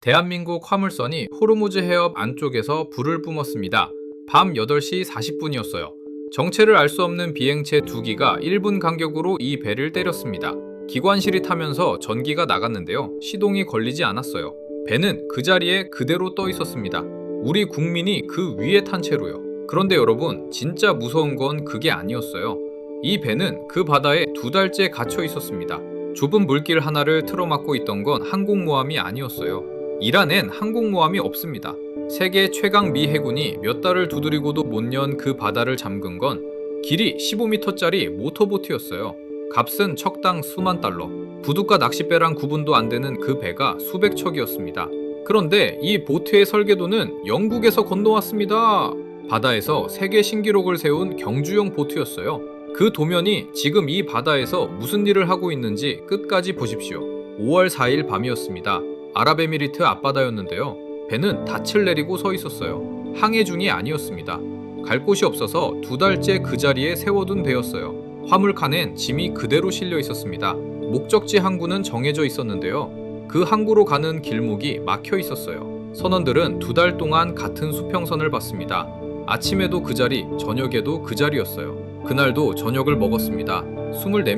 대한민국 화물선이 호르무즈 해협 안쪽에서 불을 뿜었습니다. 밤 8시 40분이었어요. 정체를 알 수 없는 비행체 2기가 1분 간격으로 이 배를 때렸습니다. 기관실이 타면서 전기가 나갔는데요. 시동이 걸리지 않았어요. 배는 그 자리에 그대로 떠 있었습니다. 우리 국민이 그 위에 탄 채로요. 그런데 여러분, 진짜 무서운 건 그게 아니었어요. 이 배는 그 바다에 2달째 갇혀 있었습니다. 좁은 물길 하나를 틀어막고 있던 건 항공모함이 아니었어요. 이란엔 항공모함이 없습니다. 세계 최강 미 해군이 몇 달을 두드리고도 못 연 그 바다를 잠근 건 길이 15m짜리 모터보트였어요. 값은 척당 수만 달러. 부둣과 낚싯배랑 구분도 안 되는 그 배가 수백 척이었습니다. 그런데 이 보트의 설계도는 영국에서 건너왔습니다. 바다에서 세계 신기록을 세운 경주용 보트였어요. 그 도면이 지금 이 바다에서 무슨 일을 하고 있는지 끝까지 보십시오. 5월 4일 밤이었습니다. 아랍에미리트 앞바다였는데요. 배는 닻을 내리고 서 있었어요. 항해 중이 아니었습니다. 갈 곳이 없어서 2달째 그 자리에 세워둔 배였어요. 화물칸엔 짐이 그대로 실려 있었습니다. 목적지 항구는 정해져 있었는데요. 그 항구로 가는 길목이 막혀 있었어요. 선원들은 2달 동안 같은 수평선을 봤습니다. 아침에도 그 자리, 저녁에도 그 자리였어요. 그날도 저녁을 먹었습니다.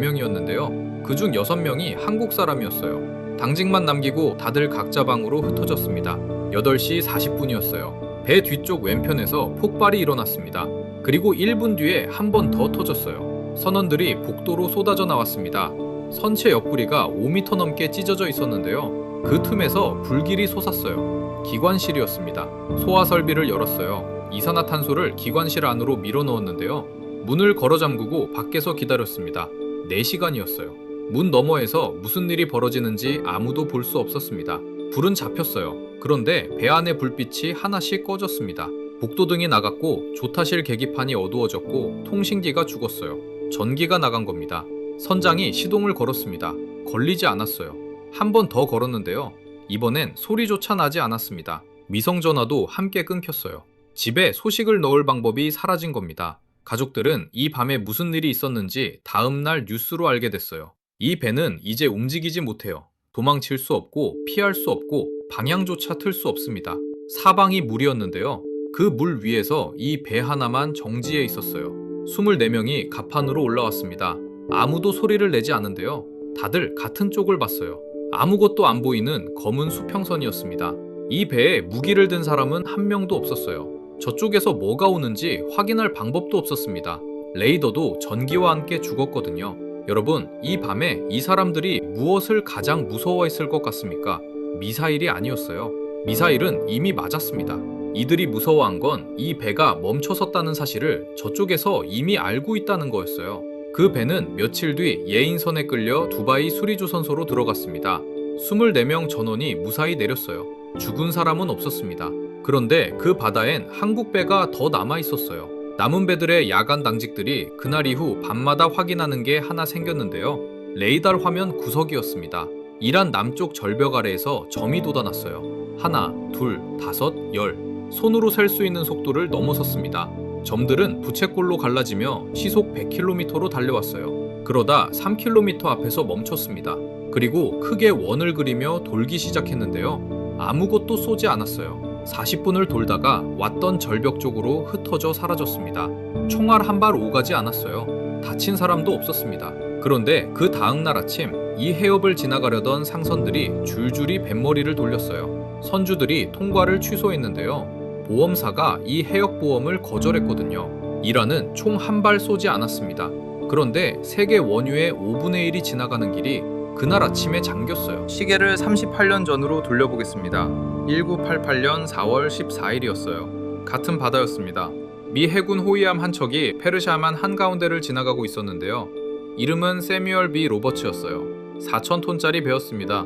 24명이었는데요. 그중 6명이 한국 사람이었어요. 당직만 남기고 다들 각자 방으로 흩어졌습니다. 8시 40분이었어요. 배 뒤쪽 왼편에서 폭발이 일어났습니다. 그리고 1분 뒤에 한 번 더 터졌어요. 선원들이 복도로 쏟아져 나왔습니다. 선체 옆구리가 5m 넘게 찢어져 있었는데요. 그 틈에서 불길이 솟았어요. 기관실이었습니다. 소화 설비를 열었어요. 이산화탄소를 기관실 안으로 밀어 넣었는데요. 문을 걸어 잠그고 밖에서 기다렸습니다. 4시간이었어요. 문 너머에서 무슨 일이 벌어지는지 아무도 볼 수 없었습니다. 불은 잡혔어요. 그런데 배 안의 불빛이 하나씩 꺼졌습니다. 복도등이 나갔고 조타실 계기판이 어두워졌고 통신기가 죽었어요. 전기가 나간 겁니다. 선장이 시동을 걸었습니다. 걸리지 않았어요. 한 번 더 걸었는데요. 이번엔 소리조차 나지 않았습니다. 위성전화도 함께 끊겼어요. 집에 소식을 넣을 방법이 사라진 겁니다. 가족들은 이 밤에 무슨 일이 있었는지 다음날 뉴스로 알게 됐어요. 이 배는 이제 움직이지 못해요. 도망칠 수 없고 피할 수 없고 방향조차 틀 수 없습니다. 사방이 물이었는데요. 그 물 위에서 이 배 하나만 정지해 있었어요. 24명이 갑판으로 올라왔습니다. 아무도 소리를 내지 않은데요. 다들 같은 쪽을 봤어요. 아무것도 안 보이는 검은 수평선이었습니다. 이 배에 무기를 든 사람은 한 명도 없었어요. 저쪽에서 뭐가 오는지 확인할 방법도 없었습니다. 레이더도 전기와 함께 죽었거든요. 여러분, 이 밤에 이 사람들이 무엇을 가장 무서워했을 것 같습니까? 미사일이 아니었어요. 미사일은 이미 맞았습니다. 이들이 무서워한 건 이 배가 멈춰섰다는 사실을 저쪽에서 이미 알고 있다는 거였어요. 그 배는 며칠 뒤 예인선에 끌려 두바이 수리조선소로 들어갔습니다. 24명 전원이 무사히 내렸어요. 죽은 사람은 없었습니다. 그런데 그 바다엔 한국 배가 더 남아 있었어요. 남은 배들의 야간 당직들이 그날 이후 밤마다 확인하는 게 하나 생겼는데요. 레이더 화면 구석이었습니다. 이란 남쪽 절벽 아래에서 점이 돋아났어요. 1, 2, 5, 10. 손으로 셀 수 있는 속도를 넘어섰습니다. 점들은 부채꼴로 갈라지며 시속 100km로 달려왔어요. 그러다 3km 앞에서 멈췄습니다. 그리고 크게 원을 그리며 돌기 시작했는데요. 아무것도 쏘지 않았어요. 40분을 돌다가 왔던 절벽 쪽으로 흩어져 사라졌습니다. 총알 한 발 오가지 않았어요. 다친 사람도 없었습니다. 그런데 그 다음날 아침 이 해협을 지나가려던 상선들이 줄줄이 뱃머리를 돌렸어요. 선주들이 통과를 취소했는데요. 보험사가 이 해역 보험을 거절했거든요. 이란은 총 한 발 쏘지 않았습니다. 그런데 세계 원유의 5분의 1이 지나가는 길이 그날 아침에 잠겼어요. 시계를 38년 전으로 돌려보겠습니다. 1988년 4월 14일이었어요. 같은 바다였습니다. 미 해군 호위함 한 척이 페르시아만 한가운데를 지나가고 있었는데요. 이름은 세뮤얼 B 로버츠였어요. 4,000톤짜리 배였습니다.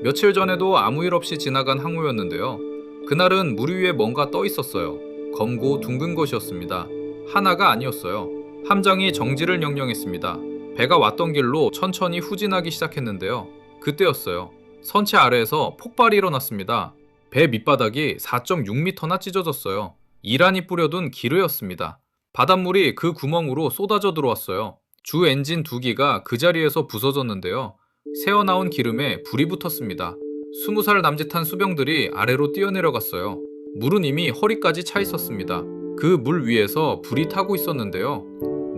며칠 전에도 아무 일 없이 지나간 항모였는데요. 그날은 물 위에 뭔가 떠 있었어요. 검고 둥근 것이었습니다. 하나가 아니었어요. 함장이 정지를 명령했습니다. 배가 왔던 길로 천천히 후진하기 시작했는데요. 그때였어요. 선체 아래에서 폭발이 일어났습니다. 배 밑바닥이 4.6m나 찢어졌어요. 이란이 뿌려둔 기뢰였습니다. 바닷물이 그 구멍으로 쏟아져 들어왔어요. 주 엔진 2기가 그 자리에서 부서졌는데요. 새어나온 기름에 불이 붙었습니다. 20살 남짓한 수병들이 아래로 뛰어내려갔어요. 물은 이미 허리까지 차 있었습니다. 그 물 위에서 불이 타고 있었는데요.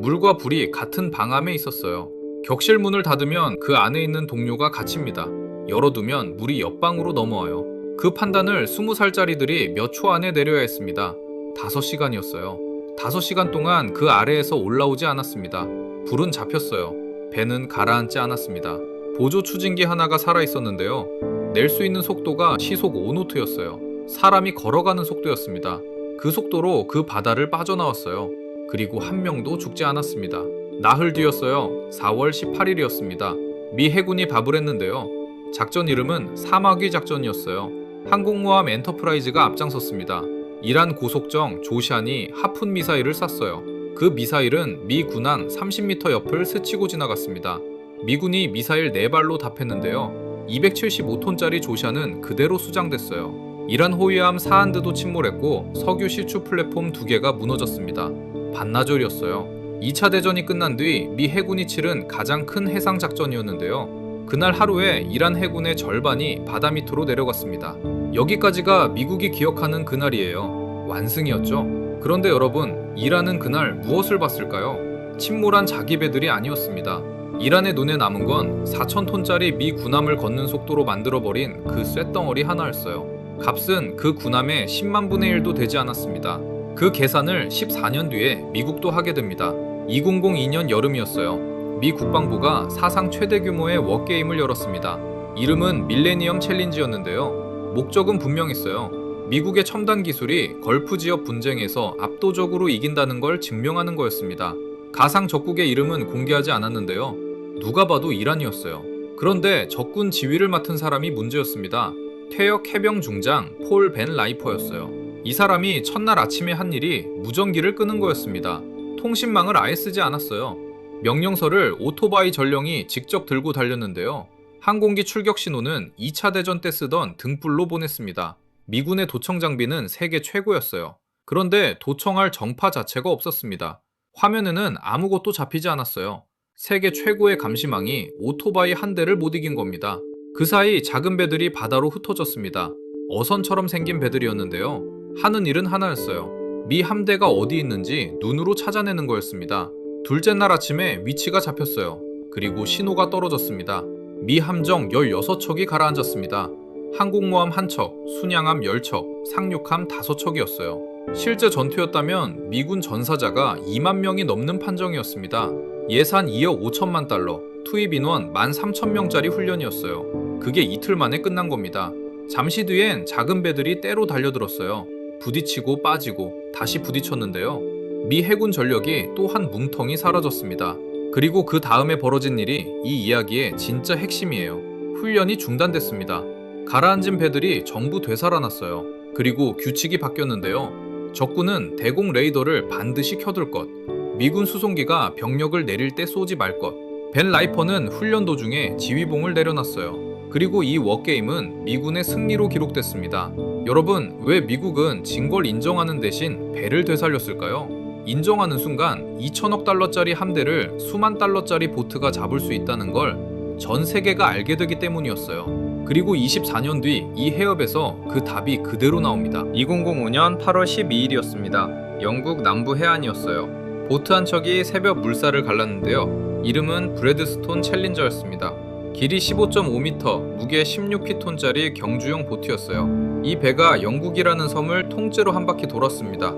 물과 불이 같은 방 안에 있었어요. 격실 문을 닫으면 그 안에 있는 동료가 갇힙니다. 열어두면 물이 옆방으로 넘어와요. 그 판단을 20살짜리들이 몇 초 안에 내려야 했습니다. 5시간이었어요. 5시간 동안 그 아래에서 올라오지 않았습니다. 불은 잡혔어요. 배는 가라앉지 않았습니다. 보조 추진기 하나가 살아있었는데요. 낼 수 있는 속도가 시속 5노트였어요. 사람이 걸어가는 속도였습니다. 그 속도로 그 바다를 빠져나왔어요. 그리고 한 명도 죽지 않았습니다. 나흘 뒤였어요. 4월 18일이었습니다. 미 해군이 밥을 했는데요. 작전 이름은 사마귀 작전이었어요. 항공모함 엔터프라이즈가 앞장섰습니다. 이란 고속정 조샨이 하푼 미사일을 쐈어요. 그 미사일은 미 군함 30m 옆을 스치고 지나갔습니다. 미군이 미사일 4발로 답했는데요. 275톤짜리 조샨은 그대로 수장됐어요. 이란 호위함 사한드도 침몰했고 석유 시추 플랫폼 2개가 무너졌습니다. 반나절이었어요. 2차 대전이 끝난 뒤 미 해군이 치른 가장 큰 해상 작전이었는데요. 그날 하루에 이란 해군의 절반이 바다 밑으로 내려갔습니다. 여기까지가 미국이 기억하는 그날이에요. 완승이었죠. 그런데 여러분, 이란은 그날 무엇을 봤을까요? 침몰한 자기 배들이 아니었습니다. 이란의 눈에 남은 건 4,000톤짜리 미 군함을 걷는 속도로 만들어버린 그 쇳덩어리 하나였어요. 값은 그 군함의 10만 분의 1도 되지 않았습니다. 그 계산을 14년 뒤에 미국도 하게 됩니다. 2002년 여름이었어요. 미 국방부가 사상 최대 규모의 워게임을 열었습니다. 이름은 밀레니엄 챌린지였는데요. 목적은 분명했어요. 미국의 첨단 기술이 걸프 지역 분쟁에서 압도적으로 이긴다는 걸 증명하는 거였습니다. 가상 적국의 이름은 공개하지 않았는데요. 누가 봐도 이란이었어요. 그런데 적군 지휘를 맡은 사람이 문제였습니다. 퇴역 해병 중장 폴 벤 라이퍼였어요. 이 사람이 첫날 아침에 한 일이 무전기를 끄는 거였습니다. 통신망을 아예 쓰지 않았어요. 명령서를 오토바이 전령이 직접 들고 달렸는데요. 항공기 출격 신호는 2차 대전 때 쓰던 등불로 보냈습니다. 미군의 도청 장비는 세계 최고였어요. 그런데 도청할 정파 자체가 없었습니다. 화면에는 아무것도 잡히지 않았어요. 세계 최고의 감시망이 오토바이 한 대를 못 이긴 겁니다. 그 사이 작은 배들이 바다로 흩어졌습니다. 어선처럼 생긴 배들이었는데요. 하는 일은 하나였어요. 미 함대가 어디 있는지 눈으로 찾아내는 거였습니다. 둘째 날 아침에 위치가 잡혔어요. 그리고 신호가 떨어졌습니다. 미 함정 16척이 가라앉았습니다. 항공모함 1척, 순양함 10척, 상륙함 5척이었어요. 실제 전투였다면 미군 전사자가 2만 명이 넘는 판정이었습니다. 예산 2억 5천만 달러, 투입 인원 13,000명짜리 훈련이었어요. 그게 이틀 만에 끝난 겁니다. 잠시 뒤엔 작은 배들이 때로 달려들었어요. 부딪히고 빠지고 다시 부딪혔는데요. 미 해군 전력이 또 한 뭉텅이 사라졌습니다. 그리고 그 다음에 벌어진 일이 이 이야기의 진짜 핵심이에요. 훈련이 중단됐습니다. 가라앉은 배들이 전부 되살아났어요. 그리고 규칙이 바뀌었는데요. 적군은 대공 레이더를 반드시 켜둘 것, 미군 수송기가 병력을 내릴 때 쏘지 말 것. 벤 라이퍼는 훈련 도중에 지휘봉을 내려놨어요. 그리고 이 워게임은 미군의 승리로 기록됐습니다. 여러분, 왜 미국은 진 걸 인정하는 대신 배를 되살렸을까요? 인정하는 순간 2천억 달러짜리 함대를 수만 달러짜리 보트가 잡을 수 있다는 걸 전 세계가 알게 되기 때문이었어요. 그리고 24년 뒤 이 해협에서 그 답이 그대로 나옵니다. 2005년 8월 12일이었습니다. 영국 남부 해안이었어요. 보트 한 척이 새벽 물살을 갈랐는데요. 이름은 브래드스톤 챌린저였습니다. 길이 15.5m, 무게 16피톤짜리 경주용 보트였어요. 이 배가 영국이라는 섬을 통째로 한 바퀴 돌았습니다.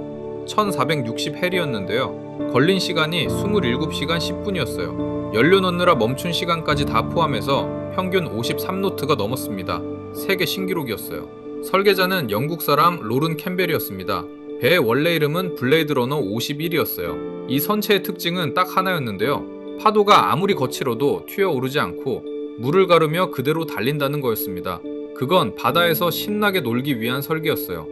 1460해리였는데요. 걸린 시간이 27시간 10분이었어요. 연료 넣느라 멈춘 시간까지 다 포함해서 평균 53노트가 넘었습니다. 세계 신기록이었어요. 설계자는 영국 사람 로른 캠벨이었습니다. 배의 원래 이름은 블레이드 러너 51이었어요. 이 선체의 특징은 딱 하나였는데요. 파도가 아무리 거칠어도 튀어오르지 않고 물을 가르며 그대로 달린다는 거였습니다. 그건 바다에서 신나게 놀기 위한 설계였어요.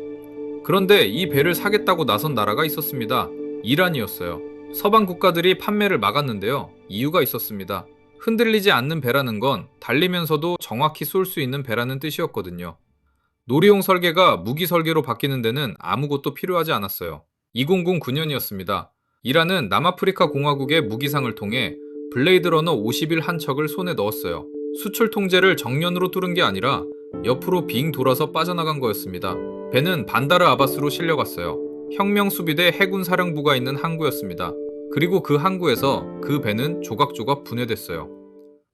그런데 이 배를 사겠다고 나선 나라가 있었습니다. 이란이었어요. 서방 국가들이 판매를 막았는데요. 이유가 있었습니다. 흔들리지 않는 배라는 건 달리면서도 정확히 쏠 수 있는 배라는 뜻이었거든요. 놀이용 설계가 무기 설계로 바뀌는 데는 아무것도 필요하지 않았어요. 2009년이었습니다. 이란은 남아프리카 공화국의 무기상을 통해 블레이드 러너 51 한 척을 손에 넣었어요. 수출 통제를 정면으로 뚫은 게 아니라 옆으로 빙 돌아서 빠져나간 거였습니다. 배는 반다르 아바스로 실려갔어요. 혁명수비대 해군 사령부가 있는 항구였습니다. 그리고 그 항구에서 그 배는 조각조각 분해됐어요.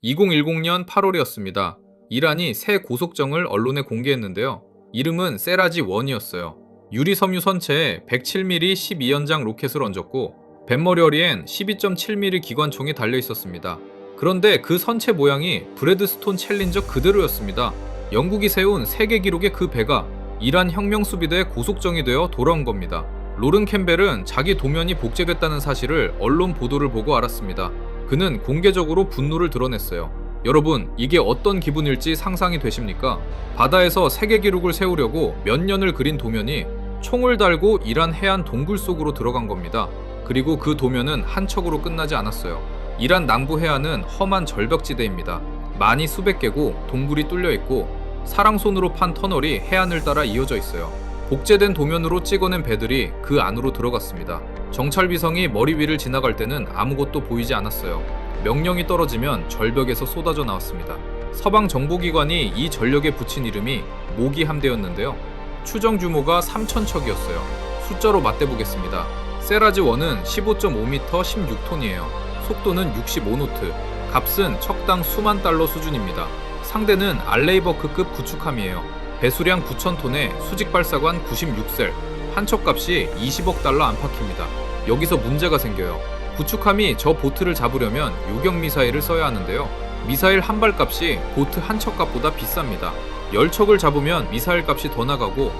2010년 8월이었습니다. 이란이 새 고속정을 언론에 공개했는데요. 이름은 세라지 1이었어요. 유리섬유 선체에 107mm 12연장 로켓을 얹었고 뱃머리어리엔 12.7mm 기관총이 달려 있었습니다. 그런데 그 선체 모양이 브래드스톤 챌린저 그대로였습니다. 영국이 세운 세계 기록의 그 배가 이란 혁명수비대의 고속정이 되어 돌아온 겁니다. 로른 캠벨은 자기 도면이 복제됐다는 사실을 언론 보도를 보고 알았습니다. 그는 공개적으로 분노를 드러냈어요. 여러분, 이게 어떤 기분일지 상상이 되십니까? 바다에서 세계 기록을 세우려고 몇 년을 그린 도면이 총을 달고 이란 해안 동굴 속으로 들어간 겁니다. 그리고 그 도면은 한 척으로 끝나지 않았어요. 이란 남부 해안은 험한 절벽지대입니다. 많이 수백 개고 동굴이 뚫려 있고 사랑손으로 판 터널이 해안을 따라 이어져 있어요. 복제된 도면으로 찍어낸 배들이 그 안으로 들어갔습니다. 정찰비성이 머리 위를 지나갈 때는 아무것도 보이지 않았어요. 명령이 떨어지면 절벽에서 쏟아져 나왔습니다. 서방 정보기관이 이 전력에 붙인 이름이 모기 함대였는데요. 추정 규모가 3,000척이었어요. 숫자로 맞대보겠습니다. 세라지 1은 15.5m 16톤이에요. 속도는 65노트. 값은 척당 수만 달러 수준입니다. 상대는 알레이버크급 구축함이에요. 배수량 9,000톤에 수직 발사관 96셀, 한 척값이 20억 달러 안팎입니다. 여기서 문제가 생겨요. 구축함이 저 보트를 잡으려면 요격 미사일을 써야 하는데요. 미사일 한 발 값이 보트 한 척 값보다 비쌉니다. 10척을 잡으면 미사일 값이 더 나가고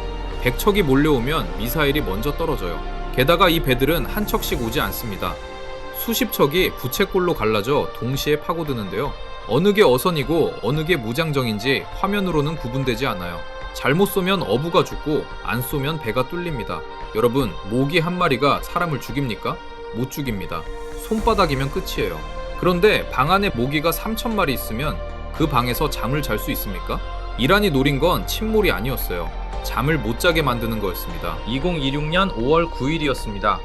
100척이 몰려오면 미사일이 먼저 떨어져요. 게다가 이 배들은 한 척씩 오지 않습니다. 수십 척이 부채꼴로 갈라져 동시에 파고드는데요. 어느 게 어선이고 어느 게 무장정인지 화면으로는 구분되지 않아요. 잘못 쏘면 어부가 죽고 안 쏘면 배가 뚫립니다. 여러분, 모기 한 마리가 사람을 죽입니까? 못 죽입니다. 손바닥이면 끝이에요. 그런데 방 안에 모기가 3,000마리 있으면 그 방에서 잠을 잘 수 있습니까? 이란이 노린 건 침몰이 아니었어요. 잠을 못 자게 만드는 거였습니다. 2026년 5월 9일이었습니다.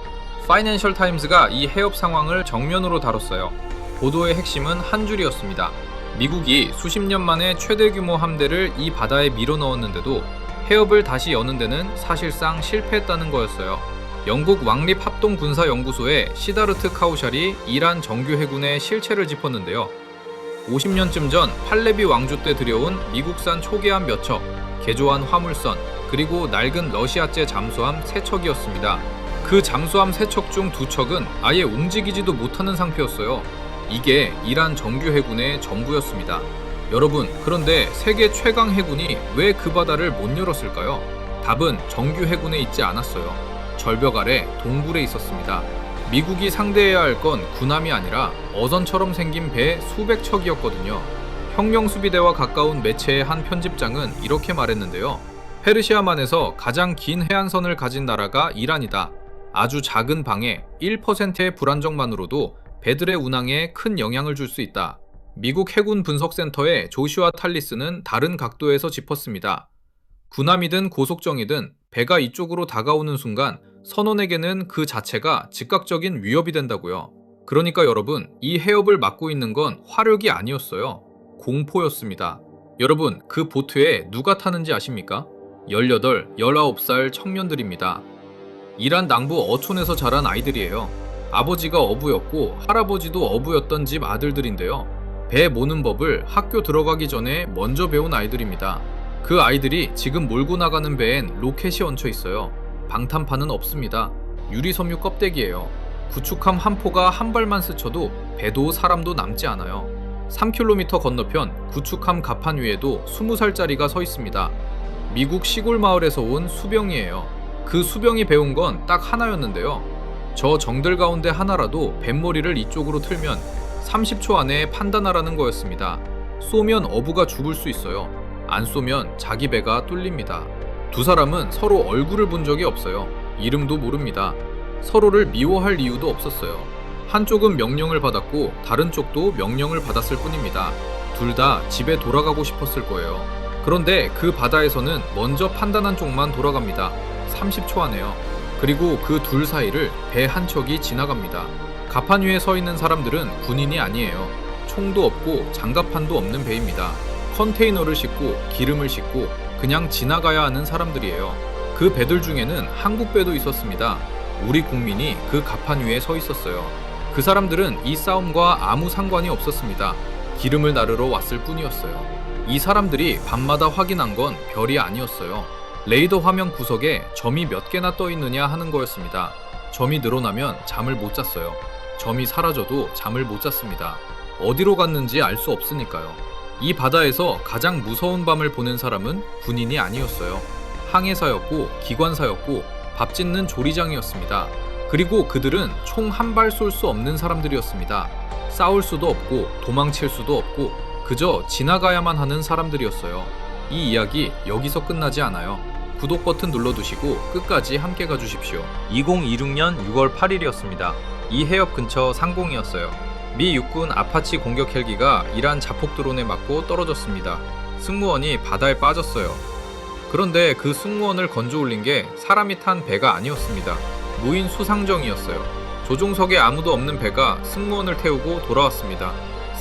파이낸셜 타임즈가 이 해협 상황을 정면으로 다뤘어요. 보도의 핵심은 한 줄이었습니다. 미국이 수십 년 만에 최대 규모 함대를 이 바다에 밀어넣었는데도 해협을 다시 여는 데는 사실상 실패했다는 거였어요. 영국 왕립합동군사연구소의 시다르트 카우샬이 이란 정규 해군의 실체를 짚었는데요. 50년쯤 전 팔레비 왕조 때 들여온 미국산 초계함 몇 척, 개조한 화물선, 그리고 낡은 러시아제 잠수함 3척이었습니다. 그 잠수함 3척 중 2척은 아예 움직이지도 못하는 상태였어요. 이게 이란 정규 해군의 전부였습니다. 여러분, 그런데 세계 최강 해군이 왜 그 바다를 못 열었을까요? 답은 정규 해군에 있지 않았어요. 절벽 아래 동굴에 있었습니다. 미국이 상대해야 할 건 군함이 아니라 어선처럼 생긴 배 수백 척이었거든요. 혁명수비대와 가까운 매체의 한 편집장은 이렇게 말했는데요. 페르시아만에서 가장 긴 해안선을 가진 나라가 이란이다. 아주 작은 방에 1%의 불안정만으로도 배들의 운항에 큰 영향을 줄 수 있다. 미국 해군 분석센터의 조슈아 탈리스는 다른 각도에서 짚었습니다. 군함이든 고속정이든 배가 이쪽으로 다가오는 순간 선원에게는 그 자체가 즉각적인 위협이 된다고요. 그러니까 여러분, 이 해협을 막고 있는 건 화력이 아니었어요. 공포였습니다. 여러분, 그 보트에 누가 타는지 아십니까? 18, 19살 청년들입니다. 이란 남부 어촌에서 자란 아이들이에요. 아버지가 어부였고 할아버지도 어부였던 집 아들들인데요. 배 모는 법을 학교 들어가기 전에 먼저 배운 아이들입니다. 그 아이들이 지금 몰고 나가는 배엔 로켓이 얹혀 있어요. 방탄판은 없습니다. 유리섬유 껍데기예요. 구축함 한 포가 한 발만 스쳐도 배도 사람도 남지 않아요. 3km 건너편 구축함 갑판 위에도 20살짜리가 서 있습니다. 미국 시골 마을에서 온 수병이에요. 그 수병이 배운 건 딱 하나였는데요. 저 정들 가운데 하나라도 뱃머리를 이쪽으로 틀면 30초 안에 판단하라는 거였습니다. 쏘면 어부가 죽을 수 있어요. 안 쏘면 자기 배가 뚫립니다. 두 사람은 서로 얼굴을 본 적이 없어요. 이름도 모릅니다. 서로를 미워할 이유도 없었어요. 한쪽은 명령을 받았고 다른 쪽도 명령을 받았을 뿐입니다. 둘 다 집에 돌아가고 싶었을 거예요. 그런데 그 바다에서는 먼저 판단한 쪽만 돌아갑니다. 30초 안에요. 그리고 그 둘 사이를 배 한 척이 지나갑니다. 갑판 위에 서 있는 사람들은 군인이 아니에요. 총도 없고 장갑판도 없는 배입니다. 컨테이너를 싣고 기름을 싣고 그냥 지나가야 하는 사람들이에요. 그 배들 중에는 한국 배도 있었습니다. 우리 국민이 그 갑판 위에 서 있었어요. 그 사람들은 이 싸움과 아무 상관이 없었습니다. 기름을 나르러 왔을 뿐이었어요. 이 사람들이 밤마다 확인한 건 별이 아니었어요. 레이더 화면 구석에 점이 몇 개나 떠 있느냐 하는 거였습니다. 점이 늘어나면 잠을 못 잤어요. 점이 사라져도 잠을 못 잤습니다. 어디로 갔는지 알 수 없으니까요. 이 바다에서 가장 무서운 밤을 보낸 사람은 군인이 아니었어요. 항해사였고 기관사였고 밥 짓는 조리장이었습니다. 그리고 그들은 총 한 발 쏠 수 없는 사람들이었습니다. 싸울 수도 없고 도망칠 수도 없고 그저 지나가야만 하는 사람들이었어요. 이 이야기 여기서 끝나지 않아요. 구독 버튼 눌러두시고 끝까지 함께 가주십시오. 2026년 6월 8일이었습니다. 이 해협 근처 상공이었어요. 미 육군 아파치 공격 헬기가 이란 자폭 드론에 맞고 떨어졌습니다. 승무원이 바다에 빠졌어요. 그런데 그 승무원을 건져 올린 게 사람이 탄 배가 아니었습니다. 무인 수상정이었어요. 조종석에 아무도 없는 배가 승무원을 태우고 돌아왔습니다.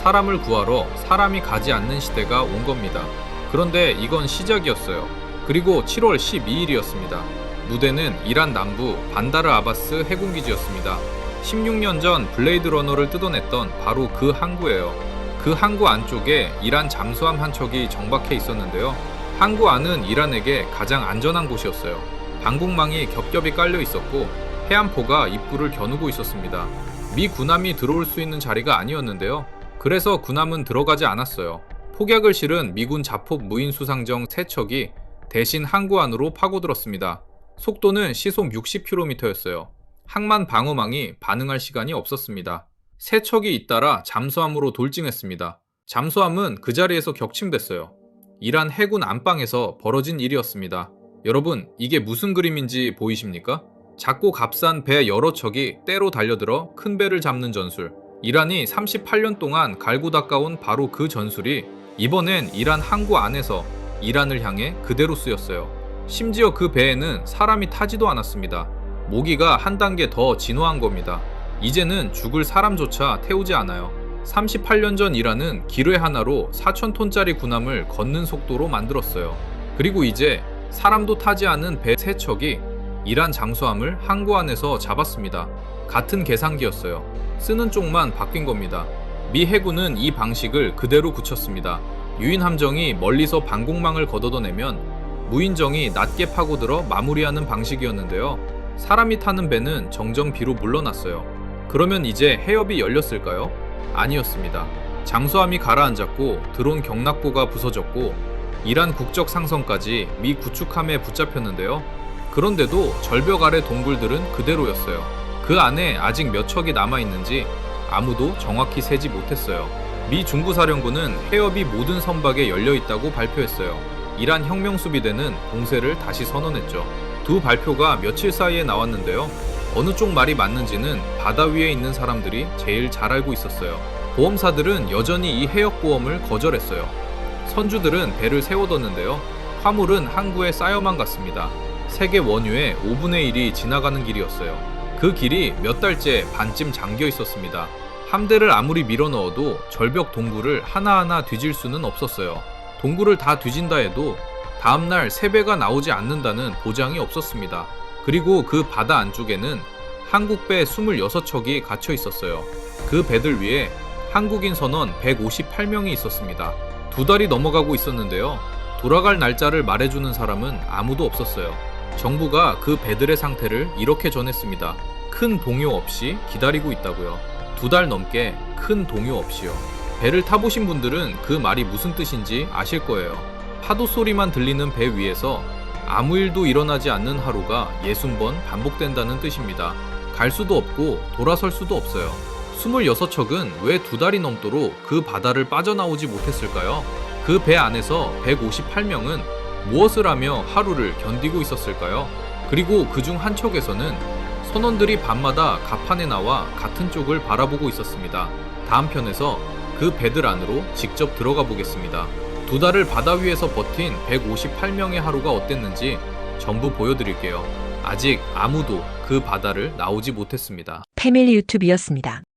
사람을 구하러 사람이 가지 않는 시대가 온 겁니다. 그런데 이건 시작이었어요. 그리고 7월 12일이었습니다. 무대는 이란 남부 반다르 아바스 해군기지였습니다. 16년 전 블레이드 러너를 뜯어냈던 바로 그 항구예요. 그 항구 안쪽에 이란 잠수함 한 척이 정박해 있었는데요. 항구 안은 이란에게 가장 안전한 곳이었어요. 방공망이 겹겹이 깔려 있었고 해안포가 입구를 겨누고 있었습니다. 미 군함이 들어올 수 있는 자리가 아니었는데요. 그래서 군함은 들어가지 않았어요. 폭약을 실은 미군 자폭 무인 수상정 3척이 대신 항구 안으로 파고들었습니다. 속도는 시속 60km였어요. 항만 방어망이 반응할 시간이 없었습니다. 3척이 잇따라 잠수함으로 돌진했습니다. 잠수함은 그 자리에서 격침됐어요. 이란 해군 안방에서 벌어진 일이었습니다. 여러분, 이게 무슨 그림인지 보이십니까? 작고 값싼 배 여러 척이 때로 달려들어 큰 배를 잡는 전술. 이란이 38년 동안 갈고 닦아온 바로 그 전술이 이번엔 이란 항구 안에서 이란을 향해 그대로 쓰였어요. 심지어 그 배에는 사람이 타지도 않았습니다. 모기가 한 단계 더 진화한 겁니다. 이제는 죽을 사람조차 태우지 않아요. 38년 전 이란은 기뢰 하나로 4,000톤짜리 군함을 걷는 속도로 만들었어요. 그리고 이제 사람도 타지 않은 배 3척이 이란 잠수함을 항구 안에서 잡았습니다. 같은 계산기였어요. 쓰는 쪽만 바뀐 겁니다. 미 해군은 이 방식을 그대로 굳혔습니다. 유인 함정이 멀리서 방공망을 걷어내면 무인정이 낮게 파고들어 마무리하는 방식이었는데요. 사람이 타는 배는 정정 비로 물러났어요. 그러면 이제 해협이 열렸을까요? 아니었습니다. 잠수함이 가라앉았고 드론 경락고가 부서졌고 이란 국적 상선까지 미 구축함에 붙잡혔는데요. 그런데도 절벽 아래 동굴들은 그대로였어요. 그 안에 아직 몇 척이 남아있는지 아무도 정확히 세지 못했어요. 미 중부사령부는 해협이 모든 선박에 열려있다고 발표했어요. 이란 혁명수비대는 봉쇄를 다시 선언했죠. 두 발표가 며칠 사이에 나왔는데요. 어느 쪽 말이 맞는지는 바다 위에 있는 사람들이 제일 잘 알고 있었어요. 보험사들은 여전히 이 해역보험을 거절했어요. 선주들은 배를 세워뒀는데요. 화물은 항구에 쌓여만 갔습니다. 세계 원유의 5분의 1이 지나가는 길이었어요. 그 길이 몇 달째 반쯤 잠겨 있었습니다. 함대를 아무리 밀어넣어도 절벽 동굴을 하나하나 뒤질 수는 없었어요. 동굴을 다 뒤진다 해도 다음날 새배가 나오지 않는다는 보장이 없었습니다. 그리고 그 바다 안쪽에는 한국배 26척이 갇혀 있었어요. 그 배들 위에 한국인 선원 158명이 있었습니다. 2달이 넘어가고 있었는데요. 돌아갈 날짜를 말해주는 사람은 아무도 없었어요. 정부가 그 배들의 상태를 이렇게 전했습니다. 큰 동요 없이 기다리고 있다고요. 2달 넘게 큰 동요 없이요. 배를 타보신 분들은 그 말이 무슨 뜻인지 아실 거예요. 파도 소리만 들리는 배 위에서 아무 일도 일어나지 않는 하루가 60번 반복된다는 뜻입니다. 갈 수도 없고 돌아설 수도 없어요. 26척은 왜 2달이 넘도록 그 바다를 빠져나오지 못했을까요? 그 배 안에서 158명은 무엇을 하며 하루를 견디고 있었을까요? 그리고 그중 한 척에서는 선원들이 밤마다 갑판에 나와 같은 쪽을 바라보고 있었습니다. 다음 편에서 그 배들 안으로 직접 들어가 보겠습니다. 2달을 바다 위에서 버틴 158명의 하루가 어땠는지 전부 보여드릴게요. 아직 아무도 그 바다를 나오지 못했습니다. 패밀리 유튜브였습니다.